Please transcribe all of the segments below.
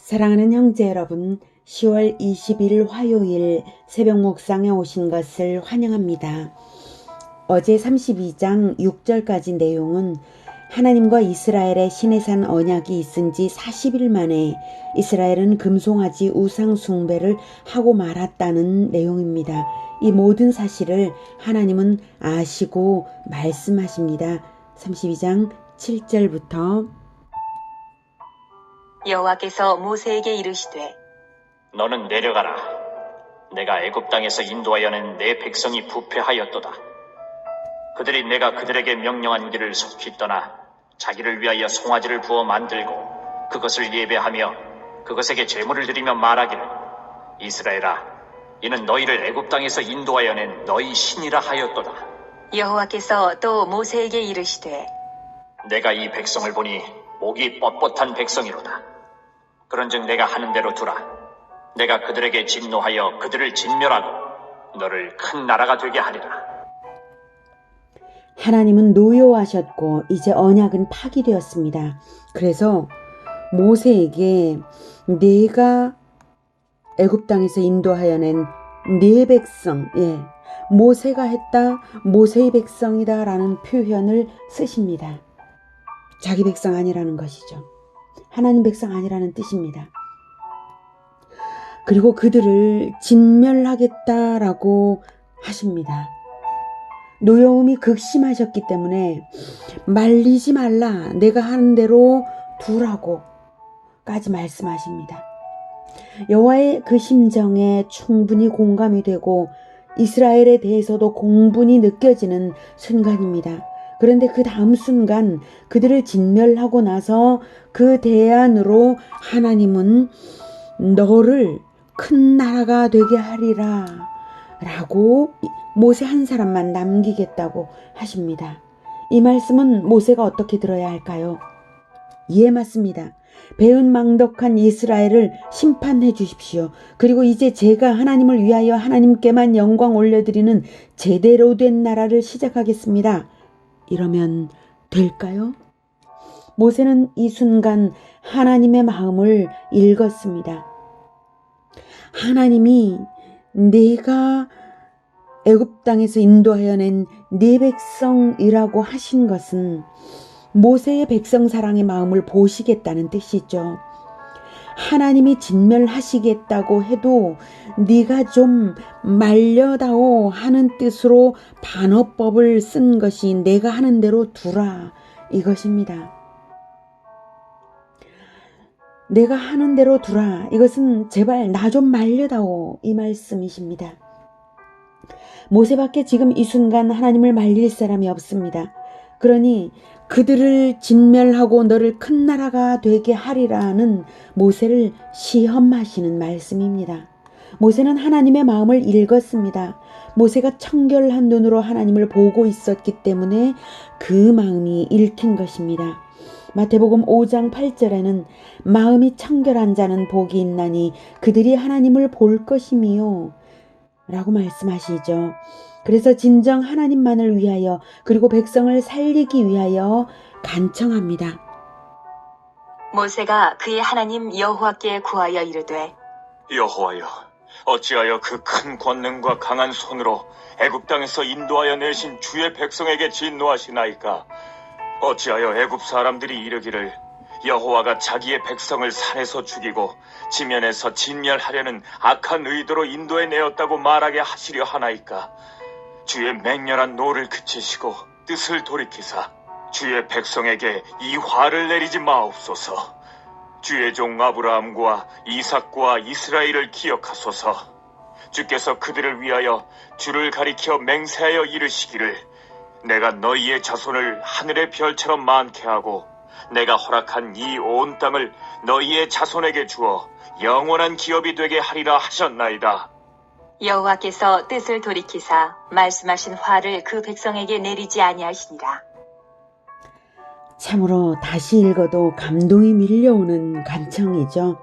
사랑하는 형제 여러분, 10월 20일 화요일 새벽 묵상에 오신 것을 환영합니다. 어제 32장 6절까지 내용은 하나님과 이스라엘의 시내산 언약이 있은 지 40일 만에 이스라엘은 금송아지 우상 숭배를 하고 말았다는 내용입니다. 이 모든 사실을 하나님은 아시고 말씀하십니다. 32장 7절부터 여호와께서 모세에게 이르시되 너는 내려가라. 내가 애굽 땅에서 인도하여 낸 내 백성이 부패하였도다. 그들이 내가 그들에게 명령한 길을 속히 떠나 자기를 위하여 송아지를 부어 만들고 그것을 예배하며 그것에게 제물을 드리며 말하기를 이스라엘아, 이는 너희를 애굽 땅에서 인도하여 낸 너희 신이라 하였도다. 여호와께서 또 모세에게 이르시되 내가 이 백성을 보니 목이 뻣뻣한 백성이로다. 그런즉 내가 하는 대로 두라. 내가 그들에게 진노하여 그들을 진멸하고 너를 큰 나라가 되게 하리라. 하나님은 노여워하셨고 이제 언약은 파기되었습니다. 그래서 모세에게 내가 애굽 땅에서 인도하여 낸 네 백성, 모세가 했다, 모세의 백성이다 라는 표현을 쓰십니다. 자기 백성 아니라는 것이죠. 하나님 백성 아니라는 뜻입니다. 그리고 그들을 진멸하겠다라고 하십니다. 노여움이 극심하셨기 때문에 말리지 말라, 내가 하는 대로 두라고까지 말씀하십니다. 여호와의 그 심정에 충분히 공감이 되고 이스라엘에 대해서도 공분이 느껴지는 순간입니다. 그런데 그 다음 순간 그들을 진멸하고 나서 그 대안으로 하나님은 너를 큰 나라가 되게 하리라 라고 모세 한 사람만 남기겠다고 하십니다. 이 말씀은 모세가 어떻게 들어야 할까요? 이에 맞습니다. 배은망덕한 이스라엘을 심판해 주십시오. 그리고 이제 제가 하나님을 위하여 하나님께만 영광 올려드리는 제대로 된 나라를 시작하겠습니다. 이러면 될까요? 모세는 이 순간 하나님의 마음을 읽었습니다. 하나님이 내가 애굽 땅에서 인도하여 낸 네 백성이라고 하신 것은 모세의 백성 사랑의 마음을 보시겠다는 뜻이죠. 하나님이 진멸하시겠다고 해도 네가 좀 말려다오 하는 뜻으로 반어법을 쓴 것이 내가 하는 대로 두라 이것입니다. 내가 하는 대로 두라, 이것은 제발 나 좀 말려다오 이 말씀이십니다. 모세밖에 지금 이 순간 하나님을 말릴 사람이 없습니다. 그러니 그들을 진멸하고 너를 큰 나라가 되게 하리라는 모세를 시험하시는 말씀입니다. 모세는 하나님의 마음을 읽었습니다. 모세가 청결한 눈으로 하나님을 보고 있었기 때문에 그 마음이 읽힌 것입니다. 마태복음 5장 8절에는 마음이 청결한 자는 복이 있나니 그들이 하나님을 볼 것이미요 라고 말씀하시죠. 그래서 진정 하나님만을 위하여 그리고 백성을 살리기 위하여 간청합니다. 모세가 그의 하나님 여호와께 구하여 이르되 여호와여, 어찌하여 그 큰 권능과 강한 손으로 애굽 땅에서 인도하여 내신 주의 백성에게 진노하시나이까? 어찌하여 애굽 사람들이 이르기를 여호와가 자기의 백성을 산에서 죽이고 지면에서 진멸하려는 악한 의도로 인도해 내었다고 말하게 하시려 하나이까? 주의 맹렬한 노를 그치시고 뜻을 돌이키사 주의 백성에게 이 화를 내리지 마옵소서. 주의 종 아브라함과 이삭과 이스라엘을 기억하소서. 주께서 그들을 위하여 주를 가리켜 맹세하여 이르시기를 내가 너희의 자손을 하늘의 별처럼 많게 하고 내가 허락한 이 온 땅을 너희의 자손에게 주어 영원한 기업이 되게 하리라 하셨나이다. 여호와께서 뜻을 돌이키사 말씀하신 화를 그 백성에게 내리지 아니하시니라. 참으로 다시 읽어도 감동이 밀려오는 간청이죠.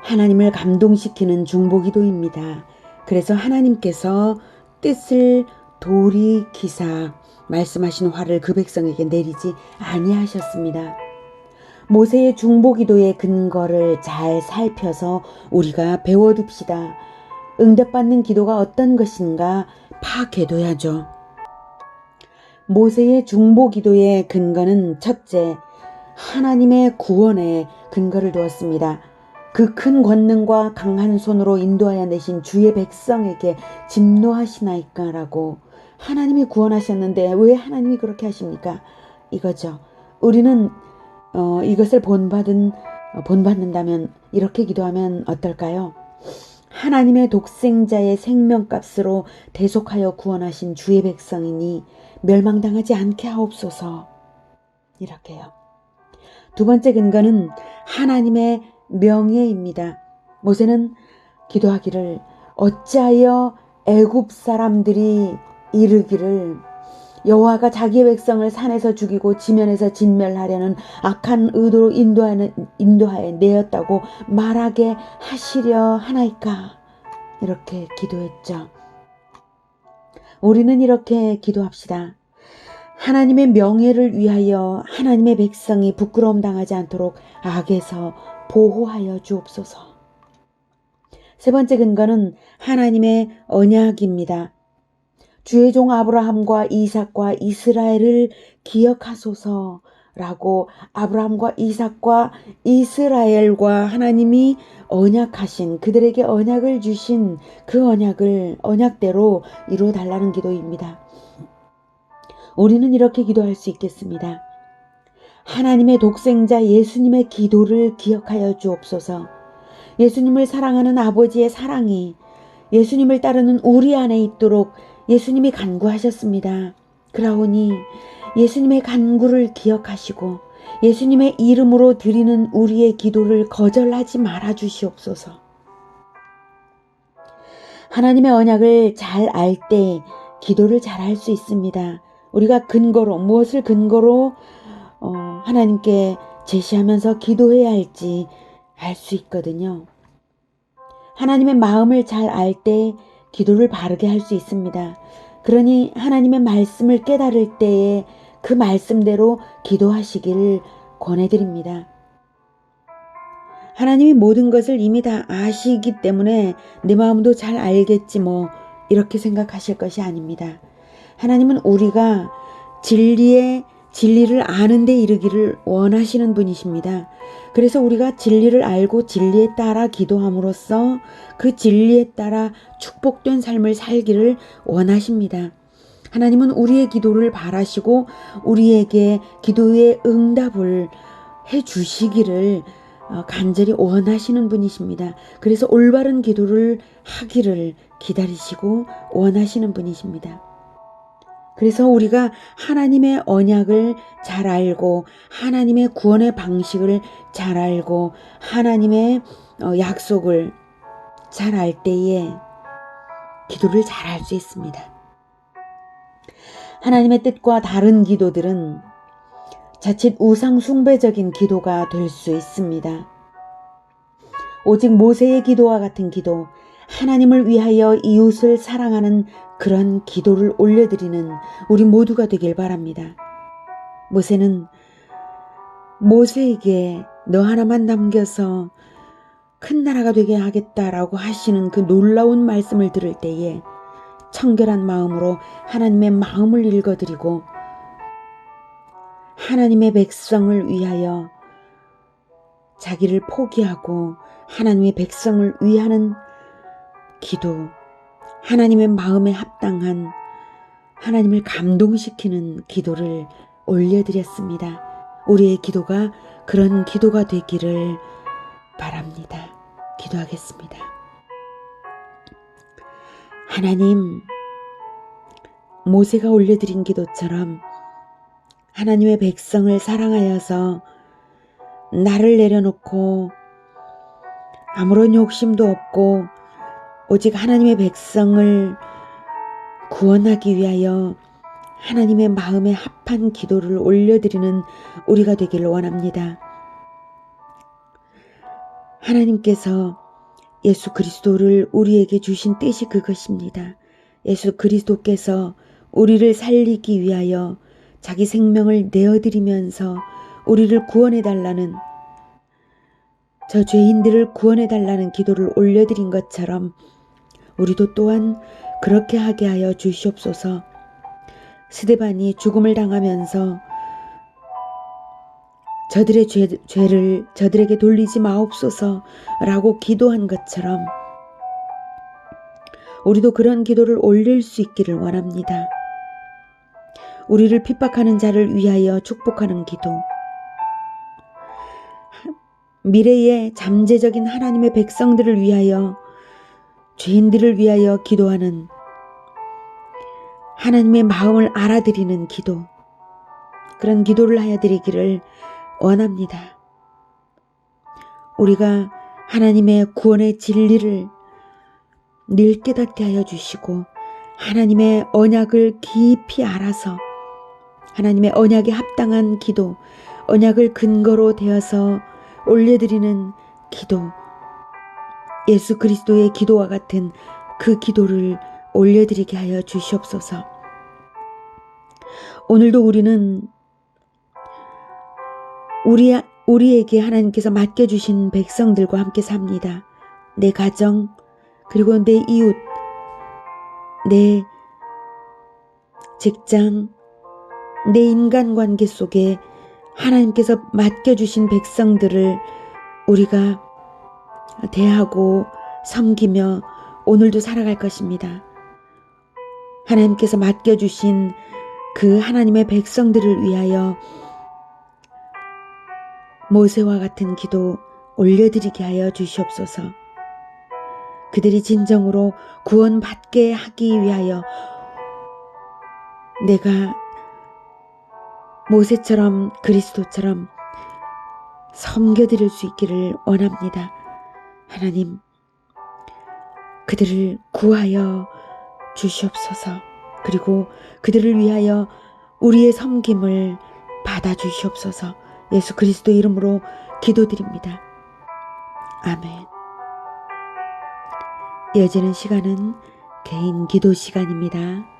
하나님을 감동시키는 중보기도입니다. 그래서 하나님께서 뜻을 돌이키사 말씀하신 화를 그 백성에게 내리지 아니하셨습니다. 모세의 중보기도의 근거를 잘 살펴서 우리가 배워둡시다. 응답받는 기도가 어떤 것인가 파악해둬야죠. 모세의 중보기도의 근거는 첫째, 하나님의 구원에 근거를 두었습니다. 그 큰 권능과 강한 손으로 인도하여 내신 주의 백성에게 진노하시나이까 라고. 하나님이 구원하셨는데 왜 하나님이 그렇게 하십니까? 이거죠. 우리는 이것을 본받는다면 이렇게 기도하면 어떨까요? 하나님의 독생자의 생명값으로 대속하여 구원하신 주의 백성이니 멸망당하지 않게 하옵소서. 이렇게요. 두 번째 근거는 하나님의 명예입니다. 모세는 기도하기를 어찌하여 애굽 사람들이 이르기를 여호와가 자기의 백성을 산에서 죽이고 지면에서 진멸하려는 악한 의도로 인도하여 내었다고 말하게 하시려 하나이까. 이렇게 기도했죠. 우리는 이렇게 기도합시다. 하나님의 명예를 위하여 하나님의 백성이 부끄러움 당하지 않도록 악에서 보호하여 주옵소서. 세 번째 근거는 하나님의 언약입니다. 주의 종 아브라함과 이삭과 이스라엘을 기억하소서라고 아브라함과 이삭과 이스라엘과 하나님이 언약하신, 그들에게 언약을 주신 그 언약대로 이루어 달라는 기도입니다. 우리는 이렇게 기도할 수 있겠습니다. 하나님의 독생자 예수님의 기도를 기억하여 주옵소서. 예수님을 사랑하는 아버지의 사랑이 예수님을 따르는 우리 안에 있도록 예수님이 간구하셨습니다. 그러오니 예수님의 간구를 기억하시고 예수님의 이름으로 드리는 우리의 기도를 거절하지 말아 주시옵소서. 하나님의 언약을 잘 알 때 기도를 잘 할 수 있습니다. 우리가 무엇을 근거로 하나님께 제시하면서 기도해야 할지 알 수 있거든요. 하나님의 마음을 잘 알 때 기도를 바르게 할 수 있습니다. 그러니 하나님의 말씀을 깨달을 때에 그 말씀대로 기도하시기를 권해드립니다. 하나님이 모든 것을 이미 다 아시기 때문에 내 마음도 잘 알겠지 이렇게 생각하실 것이 아닙니다. 하나님은 우리가 진리를 아는 데 이르기를 원하시는 분이십니다. 그래서 우리가 진리를 알고 진리에 따라 기도함으로써 그 진리에 따라 축복된 삶을 살기를 원하십니다. 하나님은 우리의 기도를 바라시고 우리에게 기도의 응답을 해 주시기를 간절히 원하시는 분이십니다. 그래서 올바른 기도를 하기를 기다리시고 원하시는 분이십니다. 그래서 우리가 하나님의 언약을 잘 알고 하나님의 구원의 방식을 잘 알고 하나님의 약속을 잘 알 때에 기도를 잘 할 수 있습니다. 하나님의 뜻과 다른 기도들은 자칫 우상 숭배적인 기도가 될 수 있습니다. 오직 모세의 기도와 같은 기도, 하나님을 위하여 이웃을 사랑하는 그런 기도를 올려드리는 우리 모두가 되길 바랍니다. 모세는 모세에게 너 하나만 남겨서 큰 나라가 되게 하겠다라고 하시는 그 놀라운 말씀을 들을 때에 청결한 마음으로 하나님의 마음을 읽어드리고 하나님의 백성을 위하여 자기를 포기하고 하나님의 백성을 위하는 기도, 하나님의 마음에 합당한 하나님을 감동시키는 기도를 올려드렸습니다. 우리의 기도가 그런 기도가 되기를 바랍니다. 기도하겠습니다. 하나님, 모세가 올려드린 기도처럼 하나님의 백성을 사랑하여서 나를 내려놓고 아무런 욕심도 없고 오직 하나님의 백성을 구원하기 위하여 하나님의 마음에 합한 기도를 올려드리는 우리가 되기를 원합니다. 하나님께서 예수 그리스도를 우리에게 주신 뜻이 그것입니다. 예수 그리스도께서 우리를 살리기 위하여 자기 생명을 내어드리면서 우리를 구원해달라는, 저 죄인들을 구원해달라는 기도를 올려드린 것처럼 우리도 또한 그렇게 하게 하여 주시옵소서. 스데반이 죽음을 당하면서 저들의 죄를 저들에게 돌리지 마옵소서 라고 기도한 것처럼 우리도 그런 기도를 올릴 수 있기를 원합니다. 우리를 핍박하는 자를 위하여 축복하는 기도, 미래의 잠재적인 하나님의 백성들을 위하여, 죄인들을 위하여 기도하는 하나님의 마음을 알아드리는 기도, 그런 기도를 하여 드리기를 원합니다. 우리가 하나님의 구원의 진리를 늘 깨닫게 하여 주시고 하나님의 언약을 깊이 알아서 하나님의 언약에 합당한 기도, 언약을 근거로 되어서 올려드리는 기도, 예수 그리스도의 기도와 같은 그 기도를 올려드리게 하여 주시옵소서. 오늘도 우리는 우리에게 하나님께서 맡겨주신 백성들과 함께 삽니다. 내 가정, 그리고 내 이웃, 내 직장, 내 인간관계 속에 하나님께서 맡겨주신 백성들을 우리가 대하고 섬기며 오늘도 살아갈 것입니다. 하나님께서 맡겨주신 그 하나님의 백성들을 위하여 모세와 같은 기도 올려드리게 하여 주시옵소서. 그들이 진정으로 구원받게 하기 위하여 내가 모세처럼 그리스도처럼 섬겨드릴 수 있기를 원합니다. 하나님, 그들을 구하여 주시옵소서. 그리고 그들을 위하여 우리의 섬김을 받아 주시옵소서. 예수 그리스도 이름으로 기도드립니다. 아멘. 이어지는 시간은 개인 기도 시간입니다.